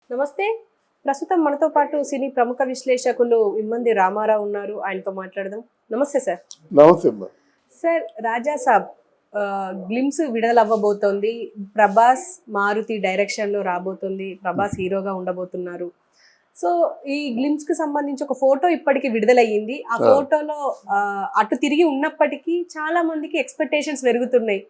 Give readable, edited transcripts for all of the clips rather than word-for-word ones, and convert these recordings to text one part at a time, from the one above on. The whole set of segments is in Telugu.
నమస్తే. ప్రస్తుతం మనతో పాటు సినీ ప్రముఖ విశ్లేషకులు ఇమ్మంది రామారావు ఉన్నారు. ఆయనతో మాట్లాడదాం. నమస్తే సార్. నమస్తే అమ్మా. సార్, రాజా సాబ్ గ్లిమ్స్ విడుదలవ్వబోతోంది. ప్రభాస్ మారుతి డైరెక్షన్లో రాబోతుంది. ప్రభాస్ హీరోగా ఉండబోతున్నారు. సో ఈ గ్లిమ్స్ కి సంబంధించి ఒక ఫోటో ఇప్పటికి విడుదలయ్యింది. ఆ ఫోటోలో అటు తిరిగి ఉన్నప్పటికీ చాలా మందికి ఎక్స్పెక్టేషన్స్ పెరుగుతున్నాయి.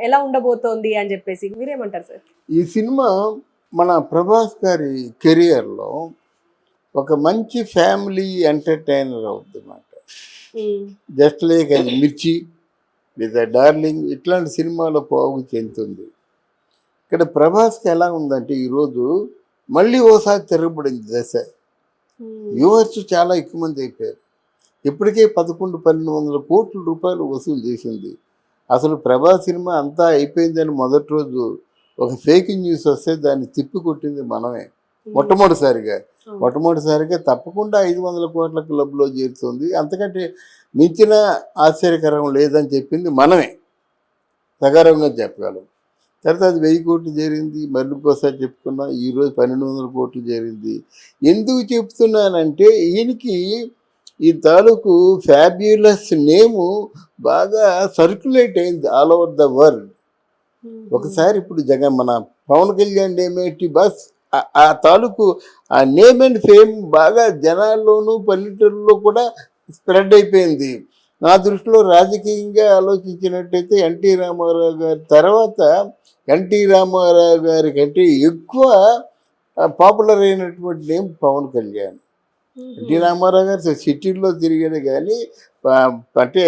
ఎలా ఉండబోతోంది అని చెప్పేసి మీరేమంటారు సార్? ఈ సినిమా మన ప్రభాస్ గారి కెరియర్లో ఒక మంచి ఫ్యామిలీ ఎంటర్టైనర్ అవుతుంది అన్నమాట. జస్ట్ లైక్ అది మిర్చి లేదా డార్లింగ్ ఇట్లాంటి సినిమాలో పోగు చెందుతుంది. ఇక్కడ ప్రభాస్కి ఎలా ఉందంటే ఈరోజు మళ్ళీ ఓసారి తిరగబడింది దశ. వ్యూవర్స్ చాలా ఎక్కువ మంది అయిపోయారు. ఇప్పటికే 1100-1200 కోట్ల రూపాయలు వసూలు చేసింది. అసలు ప్రభాస్ సినిమా అంతా అయిపోయిందని మొదటి రోజు ఒక ఫేక్ న్యూస్ వస్తే దాన్ని తిప్పి కొట్టింది మనమే. మొట్టమొదటిసారిగా తప్పకుండా 500 కోట్ల క్లబ్లో చేరుతుంది. అంతకంటే మించిన ఆశ్చర్యకరం లేదని చెప్పింది మనమే, సగర్వంగా చెప్పగలం. తర్వాత అది 1000 కోట్లు చేరింది. మళ్ళీ ఇంకోసారి చెప్పుకున్నాం, ఈరోజు 1200 కోట్లు చేరింది. ఎందుకు చెప్తున్నానంటే ఈయనకి ఈ తాలూకు ఫ్యాబ్యులస్ నేము బాగా సర్క్యులేట్ అయింది ఆల్ ఓవర్ ద వరల్డ్. ఒకసారి ఇప్పుడు మన పవన్ కళ్యాణ్ నేమేటి బస్ ఆ తాలూకు ఆ నేమ్ అండ్ ఫేమ్ బాగా జనాల్లోనూ పల్లెటూరులో కూడా స్ప్రెడ్ అయిపోయింది. నా దృష్టిలో రాజకీయంగా ఆలోచించినట్టయితే ఎన్టీ రామారావు గారి తర్వాత ఎన్టీ రామారావు గారి కంటే ఎక్కువ పాపులర్ అయినటువంటి నేమ్ పవన్ కళ్యాణ్. ఎన్టీ రామారావు గారు సిటీల్లో తిరిగాడు కానీ అంటే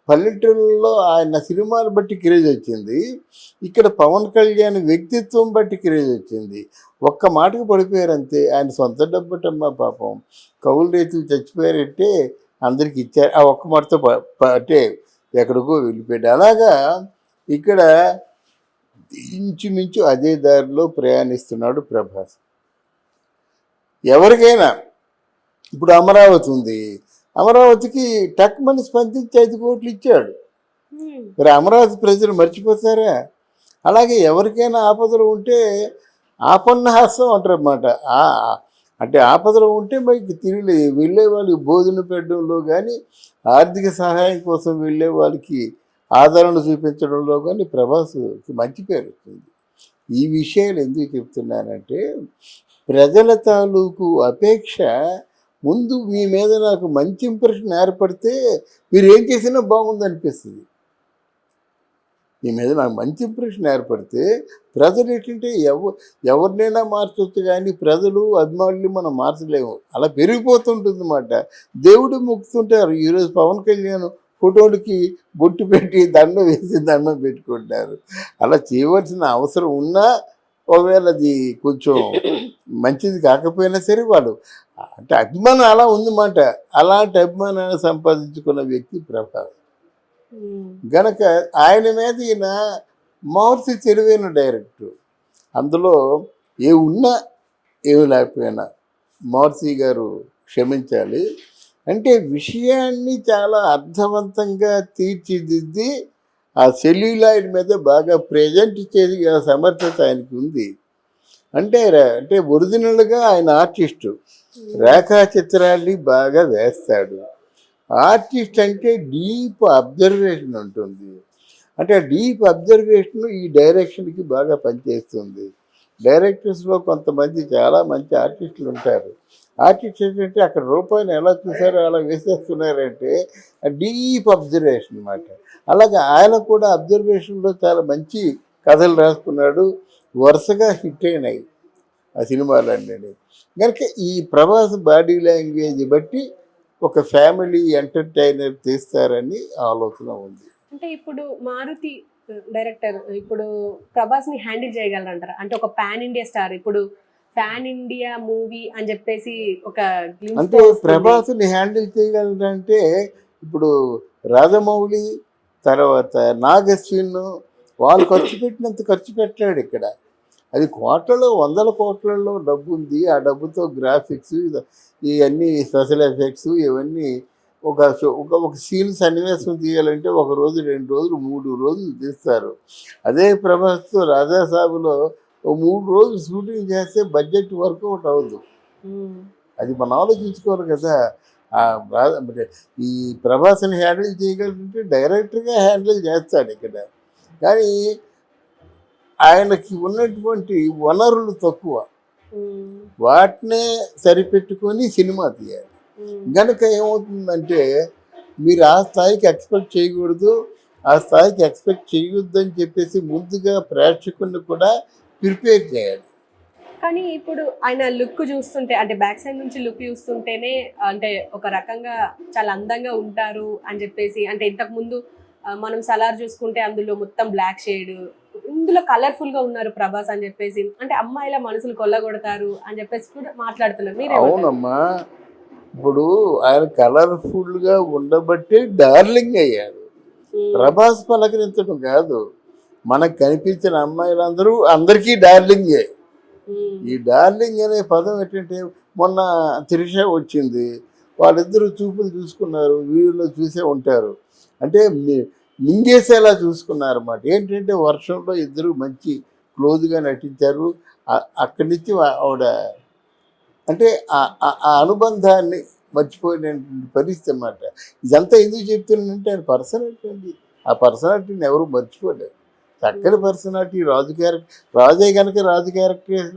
పల్లెటూరులో ఆయన సినిమాలు బట్టి క్రేజ్ వచ్చింది. ఇక్కడ పవన్ కళ్యాణ్ వ్యక్తిత్వం బట్టి క్రేజ్ వచ్చింది. ఒక్క మాటకు పడిపోయారంతే. ఆయన సొంత డబ్బటమ్మా పాపం. కౌలు రైతులు చచ్చిపోయారంటే అందరికి ఇచ్చారు. ఆ ఒక్క మాటతో అంటే ఎక్కడికో వెళ్ళిపోయాడు. అలాగా ఇక్కడ ఇంచుమించు అదే దారిలో ప్రయాణిస్తున్నాడు ప్రభాస్. ఎవరికైనా ఇప్పుడు అమరావతి ఉంది, అమరావతికి టక్మని స్పందించి 5 కోట్లు ఇచ్చాడు. మరి అమరావతి ప్రజలు మర్చిపోతారా? అలాగే ఎవరికైనా ఆపదలు ఉంటే ఆపన్నహాసం అంటారన్నమాట. అంటే ఆపదలు ఉంటే మనకి తిరిగి వెళ్ళే వాళ్ళకి భోజనం పెట్టడంలో కానీ, ఆర్థిక సహాయం కోసం వెళ్ళే వాళ్ళకి ఆదరణ చూపించడంలో కానీ ప్రభాస్కి మంచి పేరు వస్తుంది. ఈ విషయాలు ఎందుకు చెప్తున్నానంటే ప్రజల తాలూకు అపేక్ష ముందు మీ మీద నాకు మంచి ఇంప్రెషన్ ఏర్పడితే మీరు ఏం చేసినా బాగుందనిపిస్తుంది. మీ మీద నాకు మంచి ఇంప్రెషన్ ఏర్పడితే ప్రజలు ఏంటంటే ఎవరినైనా మార్చవచ్చు కానీ ప్రజలు అభిమానులు మనం మార్చలేము. అలా పెరిగిపోతుంటుంది అన్నమాట. దేవుడు మొక్కుతుంటారు. ఈరోజు పవన్ కళ్యాణ్ ఫోటోలకి బొట్టు పెట్టి దండం వేసి దండం పెట్టుకుంటారు. అలా చేయవలసిన అవసరం ఉన్నా ఒకవేళ అది కొంచెం మంచిది కాకపోయినా సరే వాళ్ళు అంటే అభిమానం అలా ఉందన్నమాట. అలాంటి అభిమానాన్ని సంపాదించుకున్న వ్యక్తి ప్రభాస్ గనక ఆయన మీద ఈయన మారుతి తెలివైన డైరెక్టర్. అందులో ఏ ఉన్నా ఏమి లేకపోయినా మారుతి గారు క్షమించాలి. అంటే విషయాన్ని చాలా అర్థవంతంగా తీర్చిదిద్ది ఆ సెల్యులాయిడ్ మీద బాగా ప్రజెంట్ చేసి సమర్థత ఆయనకి ఉంది. అంటే ఒరిజినల్గా ఆయన ఆర్టిస్టు, రేఖా చిత్రాల్ని బాగా వేస్తాడు. ఆర్టిస్ట్ అంటే డీప్ అబ్జర్వేషన్ ఉంటుంది. అంటే డీప్ అబ్జర్వేషన్ ఈ డైరెక్షన్కి బాగా పనిచేస్తుంది. డైరెక్టర్స్లో కొంతమంది చాలా మంచి ఆర్టిస్టులు ఉంటారు. ఆర్టిస్ట్ ఏంటంటే అక్కడ రూపాయిని ఎలా చూసారో అలా వేసేస్తున్నారంటే డీప్ అబ్జర్వేషన్ అన్నమాట. అలాగే ఆయన కూడా అబ్జర్వేషన్లో చాలా మంచి కథలు రాసుకున్నాడు. వరుసగా హిట్ అయినాయి ఆ సినిమాలన్నీ. కనుక ఈ ప్రభాస్ బాడీ లాంగ్వేజ్ బట్టి ఒక ఫ్యామిలీ ఎంటర్టైనర్ తీస్తారని ఆలోచన ఉంది. అంటే ఇప్పుడు మారుతి డైరెక్టర్ ఇప్పుడు ప్రభాస్ ని హ్యాండిల్ చేయగలరంటారా? అంటే ఒక పాన్ ఇండియా స్టార్, ఇప్పుడు పాన్ ఇండియా మూవీ అని చెప్పేసి ఒక అంటే ప్రభాస్ని హ్యాండిల్ చేయగలరంటే ఇప్పుడు రాజమౌళి తర్వాత నాగశ్విన్ వాళ్ళు ఖర్చు పెట్టినంత ఖర్చు పెట్టాడు. ఇక్కడ అది కోట్లలో 100 కోట్లలో డబ్బు ఉంది. ఆ డబ్బుతో గ్రాఫిక్స్ ఇవన్నీ స్పెషల్ ఎఫెక్ట్స్ ఇవన్నీ ఒక సీన్ సన్నివేశం తీయాలంటే 1 రోజు 2 రోజులు 3 రోజులు తీస్తారు. అదే ప్రభాస్తో రాజాసాబులో ఓ 3 రోజులు షూటింగ్ చేస్తే బడ్జెట్ వర్కౌట్ అవ్వదు. అది మనం ఆలోచించుకోవాలి కదా. మరి ఈ ప్రభాస్ని హ్యాండిల్ చేయగలిగితే డైరెక్టర్గా హ్యాండిల్ చేస్తాడు ఇక్కడ. కానీ ఆయనకి ఉన్నటువంటి వనరులు తక్కువ, వాటినే సరిపెట్టుకొని సినిమా తీయాలి. గనుక ఏమవుతుందంటే మీరు ఆ స్థాయికి ఎక్స్పెక్ట్ చేయకూడదు, ఆ స్థాయికి ఎక్స్పెక్ట్ చేయొద్దు అని చెప్పేసి ముందుగా ప్రేక్షకుల్ని కూడా ప్రిపేర్ చేయాలి. కానీ ఇప్పుడు ఆయన లుక్ చూస్తుంటే, అంటే బ్యాక్ సైడ్ నుంచి లుక్ చూస్తుంటేనే అంటే ఒక రకంగా చాలా అందంగా ఉంటారు అని చెప్పేసి, అంటే ఇంతకు ముందు మనం సలార్ చూసుకుంటే అందులో మొత్తం బ్లాక్ షేడ్, ఇందులో కలర్ఫుల్ గా ఉన్నారు ప్రభాస్ అని చెప్పేసి, అంటే అమ్మాయిల మనసులు కొల్లగొడతారు అని చెప్పేసి కూడా మాట్లాడుతున్నారు. మీరే అవునమ్మా, ఇప్పుడు ఆయన కలర్ఫుల్గా ఉండబట్టే డార్లింగ్ అయ్యాడు. ప్రభాస్ పలకరించడం కాదు, మనకు కనిపించిన అమ్మాయిలందరూ అందరికీ డార్లింగే. ఈ డార్లింగ్ అనే పదం ఏంటంటే, మొన్న త్రిష వచ్చింది, వాళ్ళిద్దరూ చూపులు చూసుకున్నారు, వీడియోలో చూసే ఉంటారు. అంటే మింగేసేలా చూసుకున్నారు అన్నమాట. ఏంటంటే వర్షంలో ఇద్దరు మంచి క్లోజ్గా నటించారు. అక్కడి నుంచి ఆవిడ అంటే ఆ అనుబంధాన్ని మర్చిపోయినటువంటి పరిస్థితి అన్నమాట. ఇదంతా ఎందుకు చెప్తున్నానంటే ఆయన పర్సనాలిటీ అండి. ఆ పర్సనాలిటీని ఎవరు మర్చిపోలేరు. చక్కని పర్సనాలిటీ. రాజే కనుక రాజు క్యారెక్టర్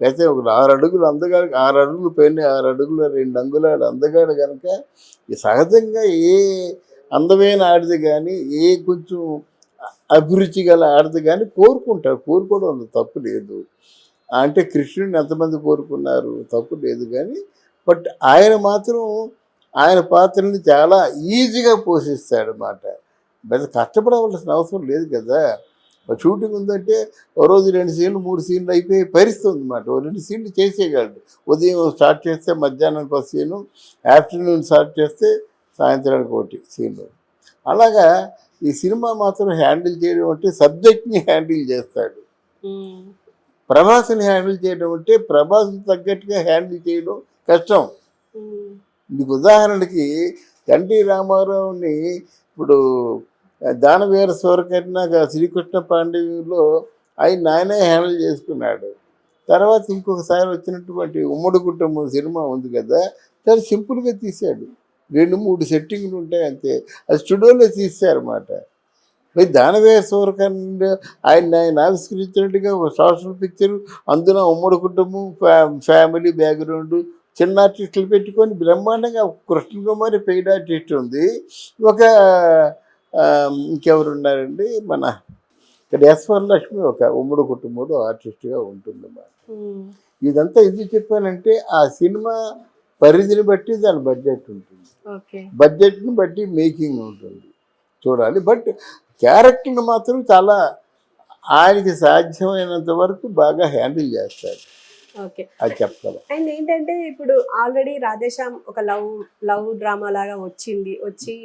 లేకపోతే ఒక 6 అడుగులు అందగాడు, 6 అడుగులు పైన 6 అడుగుల 2 అంగుళాలు అందగాడు కనుక సహజంగా ఏ అందమైన ఆడిది కానీ, ఏ కొంచెం అభిరుచి గల ఆడిది కానీ కోరుకుంటారు. కోరుకోవడం తప్పు లేదు. అంటే కృష్ణుడిని ఎంతమంది కోరుకున్నారు, తప్పు లేదు. కానీ బట్ ఆయన మాత్రం ఆయన పాత్రని చాలా ఈజీగా పోషిస్తాడు అన్నమాట. పెద్ద కష్టపడవలసిన అవసరం లేదు కదా. షూటింగ్ ఉందంటే ఓ రోజు 2 సీన్లు 3 సీన్లు అయిపోయి పరిస్థితి ఉందన్నమాట. ఓ 2 సీన్లు చేసేయగలడు. ఉదయం స్టార్ట్ చేస్తే మధ్యాహ్నానికి ఒక సీను, ఆఫ్టర్నూన్ స్టార్ట్ చేస్తే సాయంత్రానికి ఒకటి సీను. అలాగా ఈ సినిమా మాత్రం హ్యాండిల్ చేయడం అంటే సబ్జెక్ట్ని హ్యాండిల్ చేస్తాడు. ప్రభాస్ని హ్యాండిల్ చేయడం అంటే ప్రభాస్కి తగ్గట్టుగా హ్యాండిల్ చేయడం కష్టం. మీకు ఉదాహరణకి ఎన్టీ రామారావుని ఇప్పుడు దానవీర సూరకర్ణ శ్రీకృష్ణ పాండవిలో ఆయనే హ్యాండిల్ చేసుకున్నాడు. తర్వాత ఇంకొకసారి వచ్చినటువంటి ఉమ్మడి కుటుంబం సినిమా ఉంది కదా, చాలా సింపుల్గా తీశాడు. 2-3 సెట్టింగ్లు ఉంటాయి అంతే. అది స్టూడియోలో తీశారన్నమాట. మరి దానవీర సూరకర్ణ ఆయన ఆవిష్కరించినట్టుగా ఒక సోషల్ పిక్చరు, అందులో ఉమ్మడి కుటుంబం, ఫ్యామిలీ బ్యాక్గ్రౌండ్, చిన్న ఆర్టిస్టులు పెట్టుకొని బ్రహ్మాండంగా కృష్ణ కుమారి పెయిడ్ ఆర్టిస్ట్ ఉంది. ఒక ఇంకెవరున్నారండి, మన ఇక్కడ యశ్వరలక్ష్మి ఒక ఉమ్మడి కుటుంబంలో ఆర్టిస్ట్గా ఉంటుందన్నమాట. ఇదంతా ఎందుకు చెప్పానంటే ఆ సినిమా పరిధిని బట్టి దాని బడ్జెట్ ఉంటుంది, బడ్జెట్ని బట్టి మేకింగ్ ఉంటుంది, చూడాలి. బట్ క్యారెక్టర్ని మాత్రం చాలా ఆయనకి సాధ్యమైనంత వరకు బాగా హ్యాండిల్ చేస్తాడు. అది చెప్తాను. అండ్ ఏంటంటే ఇప్పుడు ఆల్రెడీ రాధేశ్యామ్ ఒక లవ్ డ్రామా లాగా వచ్చి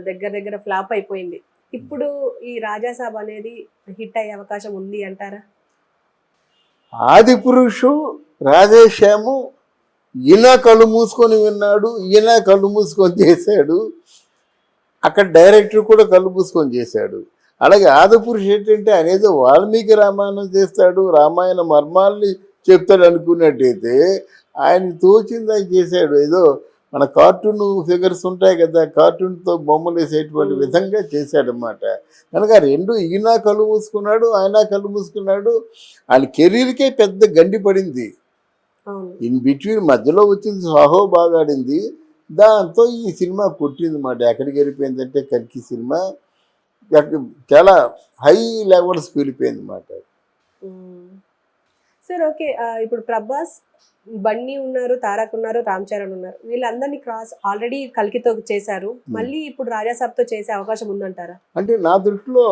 దగ్గర ఫ్లాప్ అయిపోయింది. ఇప్పుడు ఈ రాజాసాబ్ అనేది హిట్ అయ్యే అవకాశం ఉంది అంటారా? ఆది పురుషు రాధేశ్యాము ఈయన కళ్ళు మూసుకొని విన్నాడు, ఈయన కళ్ళు మూసుకొని చేశాడు, అక్కడ డైరెక్టర్ కూడా కళ్ళు మూసుకొని చేశాడు. అలాగే ఆదిపురుషు ఏంటంటే అనేదో వాల్మీకి రామాయణం చేస్తాడు, రామాయణ మర్మాల్ని చెప్తాడు అనుకున్నట్టయితే ఆయనకి తోచింది ఆయన చేశాడు. ఏదో మన కార్టూన్ ఫిగర్స్ ఉంటాయి కదా, కార్టూన్తో బొమ్మలు వేసేటువంటి విధంగా చేశాడనమాట. కనుక రెండు ఈయన కళ్ళు మూసుకున్నాడు, ఆయన కళ్ళు మూసుకున్నాడు. ఆయన కెరీర్కే పెద్ద గండి పడింది. ఇన్ బిట్వీన్ మధ్యలో వచ్చింది సాహో బాగా ఆడింది, దాంతో ఈ సినిమా కొట్టింది మాట. ఎక్కడికి వెళ్ళిపోయిందంటే కల్కి సినిమా చాలా హై లెవెల్స్కి వెళ్ళిపోయింది అన్నమాట. సార్ ఓకే, ఇప్పుడు ప్రభాస్, బన్నీ ఉన్నారు, తారక్ ఉన్నారు, రామ్ చరణ్ ఉన్నారు, వీళ్ళందరినీ క్రాస్ ఆల్రెడీ కల్కితో చేశారు, మళ్ళీ ఇప్పుడు రాజాసాబ్తో చేసే అవకాశం ఉందంటారా? అంటే నా దృష్టిలో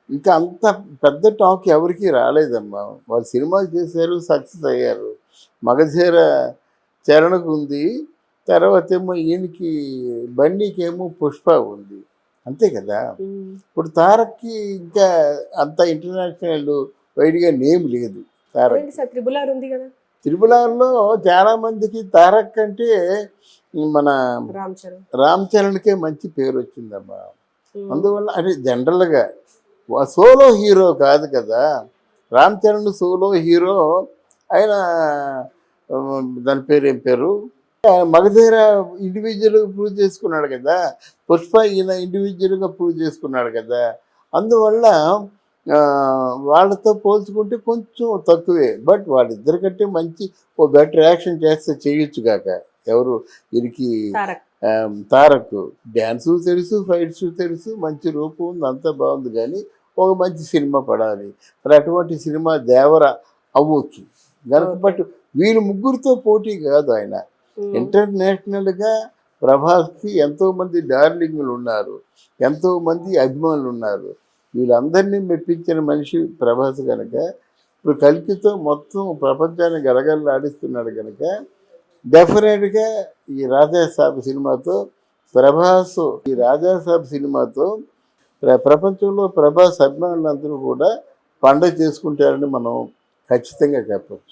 ఇంకా అంత పెద్ద టాక్ ఎవరికి రాలేదమ్మా. వాళ్ళు సినిమాలు చేశారు, సక్సెస్ అయ్యారు. మగధీర చరణకు ఉంది, తర్వాత ఏమో ఈయనకి బన్నీకి ఏమో పుష్ప ఉంది, అంతే కదా. ఇప్పుడు తారక్కి ఇంకా అంత ఇంటర్నేషనల్ వైడ్గా నేమ్ లేదు. తారక్ త్రిబులార్ ఉంది కదా, త్రిబులార్లో చాలా మందికి తారక్ అంటే మన రామ్ చరణ్కే మంచి పేరు వచ్చిందమ్మా. అందువల్ల అంటే జనరల్గా సోలో హీరో కాదు కదా, రామ్ చరణ్ సోలో హీరో. ఆయన దాని పేరు ఏం పేరు, మగధీర ఇండివిజువల్గా ప్రూవ్ చేసుకున్నాడు కదా, పుష్ప ఈయన ఇండివిజువల్గా ప్రూవ్ చేసుకున్నాడు కదా. అందువల్ల వాళ్ళతో పోల్చుకుంటే కొంచెం తక్కువే. బట్ వాళ్ళిద్దరికంటే మంచి ఓ బెటర్ యాక్షన్ చేస్తే చేయొచ్చు కాక. ఎవరు వీరికి తారక్. తారక్ డ్యాన్సు తెలుసు, ఫైట్స్ తెలుసు, మంచి రూపం ఉంది, అంతా బాగుంది. కానీ ఒక మంచి సినిమా పడాలి. మరి అటువంటి సినిమా దేవర అవ్వచ్చు కనుక. బట్ వీళ్ళు ముగ్గురితో పోటీ కాదు ఆయన. ఇంటర్నేషనల్గా ప్రభాస్కి ఎంతోమంది డార్లింగ్లు ఉన్నారు, ఎంతోమంది అభిమానులు ఉన్నారు. వీళ్ళందరినీ మెప్పించిన మనిషి ప్రభాస్ కనుక ఇప్పుడు కల్కితో మొత్తం ప్రపంచాన్ని గలగలలాడిస్తున్నాడు కనుక డెఫినెట్గా ఈ రాజాసాబ్ సినిమాతో ప్రభాస్, ఈ రాజాసాబ్ సినిమాతో ప్రపంచంలో ప్రభాస్ అభిమానులందరూ కూడా పండగ చేసుకుంటారని మనం ఖచ్చితంగా చెప్పచ్చు.